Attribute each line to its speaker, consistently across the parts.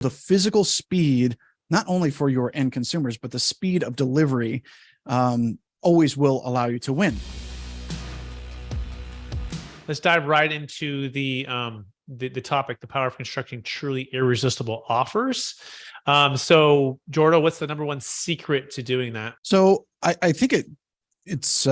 Speaker 1: the physical speed, not only for your end consumers, but the speed of delivery always will allow you to win.
Speaker 2: Let's dive right into the topic, the power of constructing truly irresistible offers. So Jordan, what's the number one secret to doing that?
Speaker 1: So I think it's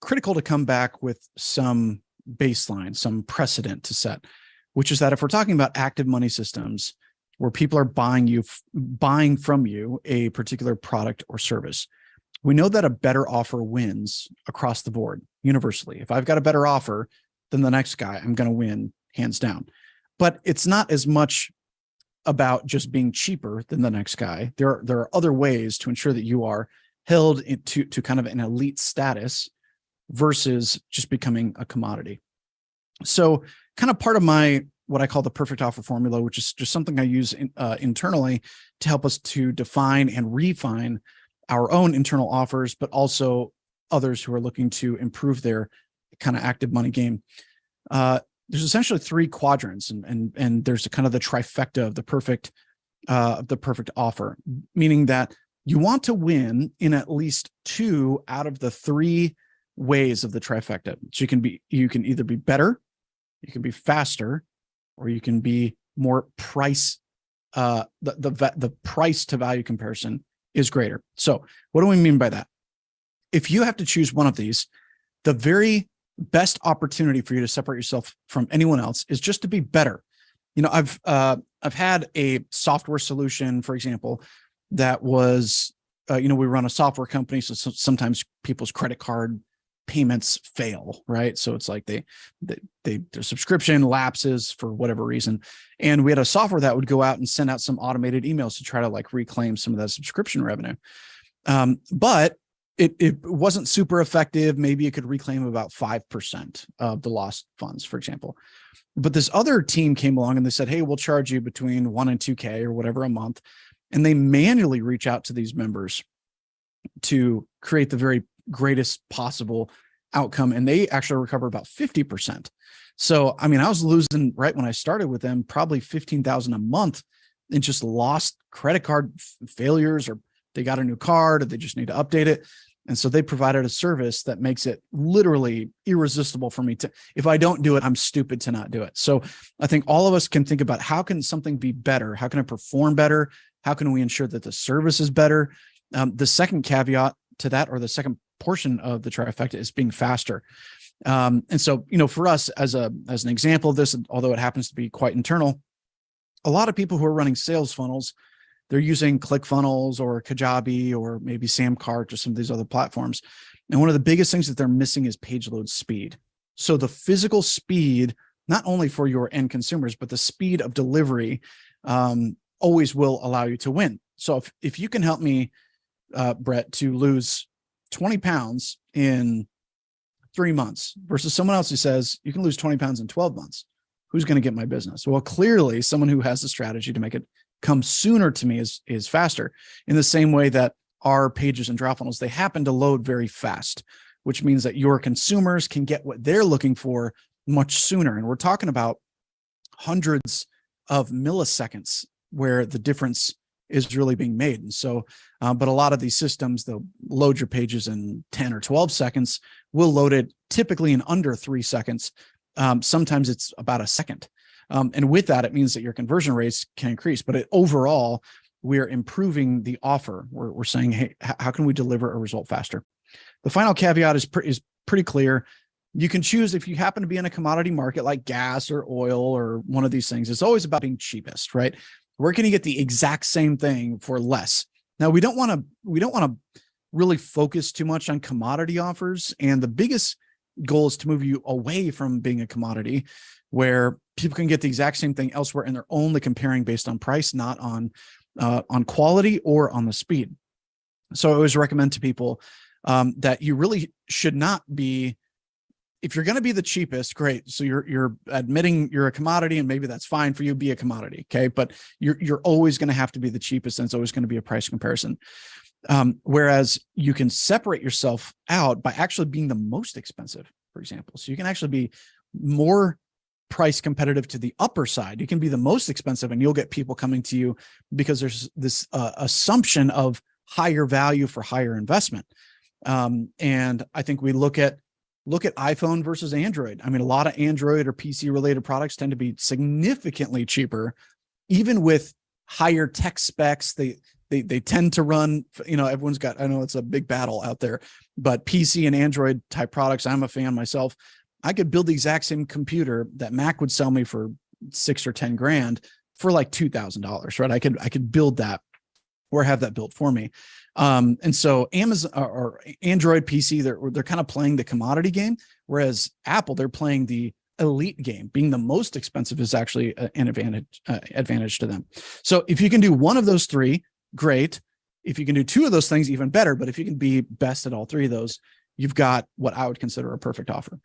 Speaker 1: critical to come back with some baseline, some precedent to set, which is that if we're talking about active money systems where people are buying from you a particular product or service, we know that a better offer wins across the board universally. If I've got a better offer than the next guy, I'm going to win hands down. But it's not as much about just being cheaper than the next guy. There are other ways to ensure that you are held to kind of an elite status versus just becoming a commodity. So kind of part of my, what I call the perfect offer formula, which is just something I use internally to help us to define and refine our own internal offers, but also others who are looking to improve their kind of active money game. There's essentially three quadrants, and there's a kind of the trifecta of the perfect offer, meaning that you want to win in at least two out of the three ways of the trifecta. So you can either be better, you can be faster, or you can be more price. The price to value comparison is greater. So what do we mean by that? If you have to choose one of these, the very best opportunity for you to separate yourself from anyone else is just to be better. You know, I've had a software solution, for example, that was, we run a software company, so sometimes people's credit card payments fail, right? So it's like their subscription lapses for whatever reason, and we had a software that would go out and send out some automated emails to try to like reclaim some of that subscription revenue, but it wasn't super effective. Maybe it could reclaim about 5% of the lost funds, for example. But this other team came along and they said, hey, we'll charge you between $1,000 and $2,000 or whatever a month. And they manually reach out to these members to create the very greatest possible outcome. And they actually recover about 50%. So, I mean, I was losing right when I started with them, probably $15,000 a month in just lost credit card failures, or they got a new card, or they just need to update it. And so they provided a service that makes it literally irresistible for me to, if I don't do it, I'm stupid to not do it. So I think all of us can think about, how can something be better? How can it perform better? How can we ensure that the service is better? The second caveat to that, or the second portion of the trifecta, is being faster. And so, for us as an example of this, although it happens to be quite internal, a lot of people who are running sales funnels, they're using ClickFunnels or Kajabi or maybe Samcart or some of these other platforms. And one of the biggest things that they're missing is page load speed. So the physical speed, not only for your end consumers, but the speed of delivery always will allow you to win. So if you can help me, Brett, to lose 20 pounds in 3 months versus someone else who says you can lose 20 pounds in 12 months, who's going to get my business? Well, clearly someone who has the strategy to make it come sooner to me is faster. In the same way that our pages and drop funnels, they happen to load very fast, which means that your consumers can get what they're looking for much sooner. And we're talking about hundreds of milliseconds where the difference is really being made. And so, but a lot of these systems, they'll load your pages in 10 or 12 seconds. We'll load it typically in under 3 seconds. Sometimes it's about a second. And with that, it means that your conversion rates can increase. But overall, we're improving the offer. We're saying, hey, how can we deliver a result faster? The final caveat is pretty clear. You can choose, if you happen to be in a commodity market like gas or oil or one of these things, it's always about being cheapest, right? Where can you get the exact same thing for less? Now, we don't want to really focus too much on commodity offers. And the biggest goal is to move you away from being a commodity where people can get the exact same thing elsewhere, and they're only comparing based on price, not on quality or on the speed. So I always recommend to people that you really should not be, if you're going to be the cheapest, great. So you're admitting you're a commodity, and maybe that's fine for you, be a commodity. Okay. But you're always going to have to be the cheapest, and it's always going to be a price comparison. Whereas you can separate yourself out by actually being the most expensive, for example. So you can actually be more price competitive to the upper side. You can be the most expensive and you'll get people coming to you because there's this assumption of higher value for higher investment. And I think we look at iPhone versus Android. I mean, a lot of Android or PC related products tend to be significantly cheaper, even with higher tech specs. They tend to run, everyone's got, I know it's a big battle out there, but PC and Android type products, I'm a fan myself. I could build the exact same computer that Mac would sell me for $6 or $10 grand for like $2,000, right? I could build that or have that built for me. And so Amazon or Android PC, they're kind of playing the commodity game, whereas Apple, they're playing the elite game. Being the most expensive is actually an advantage to them. So if you can do one of those three, great. If you can do two of those things, even better. But if you can be best at all three of those, you've got what I would consider a perfect offer.